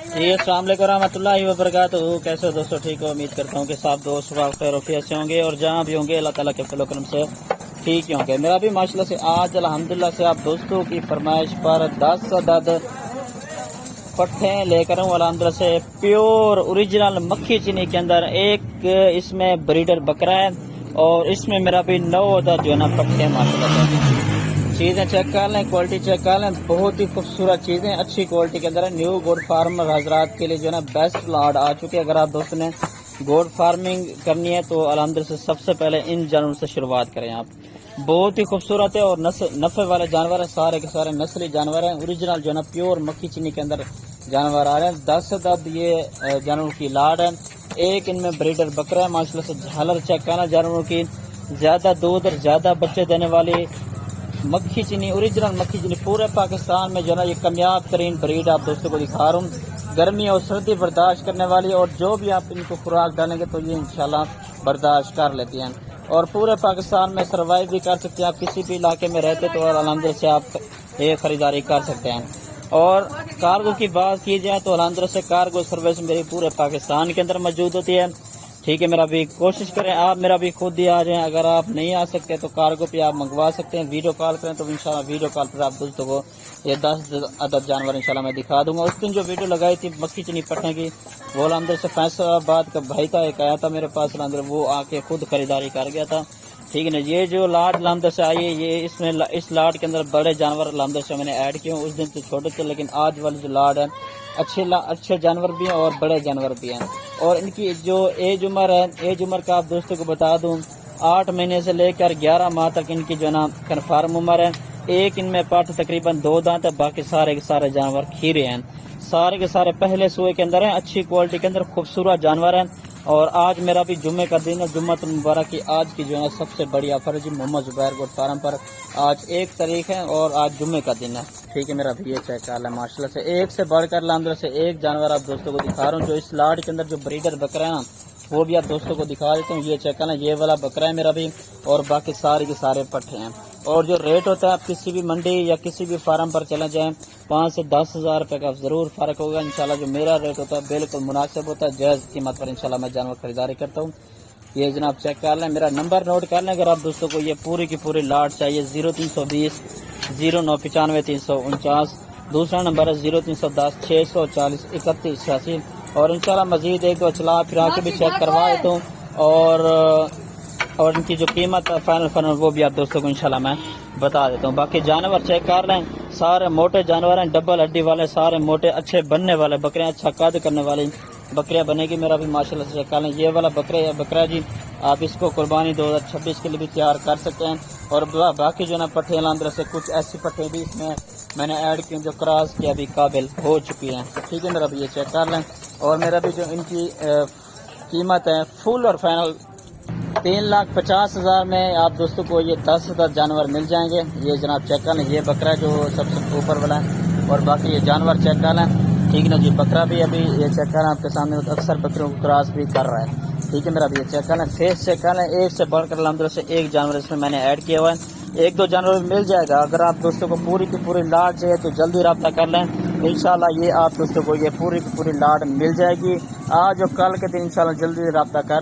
जी अस्सलाम वालेकुम रहमतुल्लाहि व बरकातहू। कैसे हो दोस्तों, ठीक हो? उम्मीद करता हूँ कि सब दोस्त खैर से होंगे और जहाँ भी होंगे अल्लाह ताला के फजल करम से ठीक ही होंगे। मेरा भी माशाल्लाह से आज अल्हम्दुलिल्लाह से आप दोस्तों की फरमाइश पर 10 अदद पट्टे लेकर हूँ अल्हम्दुलिल्लाह से प्योर ओरिजिनल मक्खी चीनी के अंदर। एक इसमें ब्रीडर बकरा है और इसमें मेरा भी 9 अदद जो है ना पट्टे माशाल्लाह से। चीज़ें चेक कर लें, क्वालिटी चेक कर लें, बहुत ही खूबसूरत चीज़ें अच्छी क्वालिटी के अंदर है। न्यू गोड फार्मर हजरात के लिए जो है ना बेस्ट लाड आ चुके हैं। अगर आप दोस्तों ने गोड फार्मिंग करनी है तो अल्हम्दुलिल्लाह से सबसे पहले इन जानवरों से शुरुआत करें आप। बहुत ही खूबसूरत है और नफ़े वाले जानवर है, सारे के सारे नस्ली जानवर हैं। ओरिजिनल जो है ना प्योर मक्खी चीनी के अंदर जानवर आ रहे हैं। 10 अदद ये जानवरों की लाड है। एक इनमें ब्रीडर बकरा है माशाल्लाह से। झालर चेक करना जानवरों की, ज़्यादा दूध और ज़्यादा बच्चे देने वाली मक्खी चीनी, ओरिजिनल मक्खी चीनी पूरे पाकिस्तान में जो है ना ये कामयाब तरीन ब्रीड आप दोस्तों को दिखा रहा हूँ। गर्मी और सर्दी बर्दाश्त करने वाली, और जो भी आप इनको खुराक डालेंगे तो ये इंशाल्लाह बर्दाश्त कर लेती हैं और पूरे पाकिस्तान में सर्वाइव भी कर सकते हैं। आप किसी भी इलाके में रहते तो अल्हम्दुलिल्लाह से आप ये खरीदारी कर सकते हैं। और कार्गो की बात की जाए तो अल्हम्दुलिल्लाह से कार्गो सर्विस मेरी पूरे पाकिस्तान के अंदर मौजूद होती है। ठीक है, मेरा भी कोशिश करें आप मेरा भी खुद ही आ जाएं। अगर आप नहीं आ सकते तो कार्गो पे आप मंगवा सकते हैं। वीडियो कॉल करें तो इंशाल्लाह वीडियो कॉल पर आप दोस्तों को ये 10 अदद जानवर इंशाल्लाह मैं दिखा दूंगा। उस दिन जो वीडियो लगाई थी मक्खी चीनी पट्टे की, वो अल्हम्दुलिल्लाह से फैसलाबाद का भाई था, एक आया था मेरे पास अल्हम्दुलिल्लाह, वो आके खुद खरीदारी कर गया था। ठीक है ना, ये जो लाड अल्हम्दुलिल्लाह से आई है, ये इसमें इस लाड के अंदर बड़े जानवर अल्हम्दुलिल्लाह से मैंने ऐड किए हैं। उस दिन तो छोटे थे, लेकिन आज वाली जो लाड है अच्छे जानवर भी हैं और बड़े जानवर भी हैं। और इनकी जो एज उम्र है, एज उम्र का आप दोस्तों को बता दूं 8 महीने से लेकर 11 माह तक इनकी जो ना कन्फर्म उम्र है। एक इनमें पाठ तकरीबन 2 दांत है, बाकी सारे के सारे जानवर खीरे हैं। सारे के सारे पहले सुए के अंदर हैं, अच्छी क्वालिटी के अंदर खूबसूरत जानवर हैं। और आज मेरा भी जुम्मे का दिन है, जुम्मतुल मुबारक की आज की जो है सबसे बड़ी ऑफर है जी मोहम्मद जुबैर गोट फार्म पर। आज 1 तारीख है और आज जुम्मे का दिन है। ठीक है, मेरा भी ये चेक कर लें माशाल्लाह से एक से बढ़कर अल्हम्दुलिल्लाह से एक जानवर आप दोस्तों को दिखा रहा हूँ। जो इस लाड के अंदर जो ब्रीडर बकरा है ना, वो भी आप दोस्तों को दिखा देता हूँ। ये चेक करना, ये वाला बकरा है मेरा भी, और बाकी सारे के सारे पट्टे हैं। और जो रेट होता है आप किसी भी मंडी या किसी भी फार्म पर चले जाएं 5 से 10 हज़ार रुपये का ज़रूर फ़र्क होगा। इंशाल्लाह जो मेरा रेट होता है बिल्कुल मुनासिब होता है, जायज़ कीमत पर इंशाल्लाह मैं जानवर खरीदारी करता हूँ। ये जनाब चेक कर लें, मेरा नंबर नोट कर लें अगर आप दोस्तों को ये पूरी की पूरी लाट चाहिए। 0320 0995 349। दूसरा नंबर है 0310 640 31 86। और इंशाल्लाह मजीद एक दो चला फिरा के भी चेक करवा देता हूँ। और इनकी जो कीमत है फाइनल वो भी आप दोस्तों को इंशाल्लाह मैं बता देता हूँ। बाकी जानवर चेक कर लें, सारे मोटे जानवर हैं, डबल हड्डी वाले, सारे मोटे अच्छे बनने वाले बकरे, अच्छा कद करने वाली बकरियां बनेगी। मेरा भी माशाल्लाह से चेक कर लें, ये वाला बकरा जी आप इसको कुर्बानी 2026 के लिए भी तैयार कर सकते हैं। और बाकी जो ना पट्टे अल्हम्दुलिल्लाह से कुछ ऐसी पट्टे भी इसमें मैंने ऐड किए जो क्रॉस के अभी काबिल हो चुकी हैं। ठीक है, मेरा भी ये चेक कर लें। और मेरा भी जो इनकी कीमत है फुल और फाइनल 3,50,000 में आप दोस्तों को ये 10 अदद जानवर मिल जाएंगे। ये जनाब चेक कर लें, ये बकरा जो सबसे ऊपर वाला है, और बाकी ये जानवर चेक कर लें। ठीक है ना जी, बकरा भी अभी ये चेक कर लें आपके सामने, अक्सर बकरियों को क्रॉस भी कर रहा है। ठीक है, मेरा भी ये चेक कर लें, फेस चेक कर लें। एक से बढ़कर अल्हम्दुलिल्लाह से एक जानवर इसमें मैंने ऐड किया हुआ है। एक दो जानवर मिल जाएगा। अगर आप दोस्तों को पूरी की पूरी लाट चाहिए तो जल्दी रब्ता कर लें, इंशाल्लाह ये आप दोस्तों को ये पूरी की पूरी लाट मिल जाएगी। आज और कल के दिन इंशाल्लाह जल्दी रब्ता कर